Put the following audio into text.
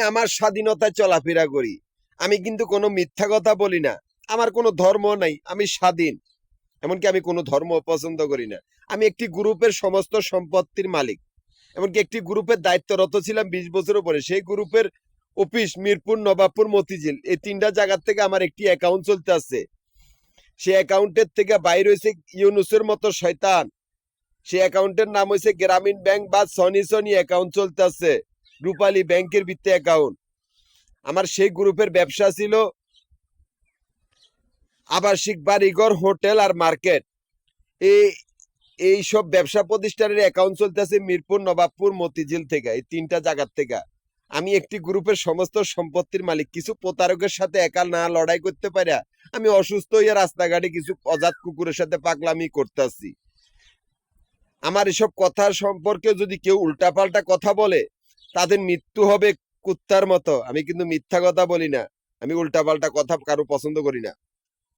আমার স্বাধীনতায় চলাফেরা করি। আমি কিন্তু কোনো মিথ্যা কথা বলি না। আমার কোনো ধর্ম নাই, আমি স্বাধীন। এমনকি আমি কোনো ধর্ম পছন্দ করি না। আমি একটি গ্রুপের সমস্ত সম্পত্তির মালিক। এমনকি একটি গ্রুপের দায়িত্বরত ছিলাম 20 বছর পরে। সেই গ্রুপের অফিস মিরপুর, নবাবপুর, মতিঝিল, এই তিনটা জায়গার থেকে আমার একটি অ্যাকাউন্ট চলতে আছে। সেই অ্যাকাউন্টের থেকে বাইরে হয়েছে ইউনুসের মতো শয়তান। সেই অ্যাকাউন্টের নাম হয়েছে গ্রামীণ ব্যাংক বা সনি সনি অ্যাকাউন্ট চলতে আছে, রূপালী ব্যাংকের ভিত্তি অ্যাকাউন্ট। আমার সেই গ্রুপের ব্যবসা ছিল আবাসিক বাড়িঘর, হোটেল আর মার্কেট। এই এইসব ব্যবসা প্রতিষ্ঠানের অ্যাকাউন্ট চলতেছে মিরপুর, নবাবপুর, মতিঝিল থেকে, এই তিনটা জায়গার থেকে। আমি একটি গ্রুপের সমস্ত সম্পত্তির মালিক। কিছু প্রতারকের সাথে একা না লড়াই করতে পারা আমি অসুস্থ হইয়া রাস্তাঘাটে কিছু অজাত কুকুরের সাথে পাগলামি করতেছি। আমার এসব কথা সম্পর্কে যদি কেউ উল্টাপাল্টা কথা বলে তাদের মৃত্যু হবে কুত্তার মতো। আমি কিন্তু মিথ্যা কথা বলি না, আমি উল্টাপাল্টা কথা কারো পছন্দ করি না।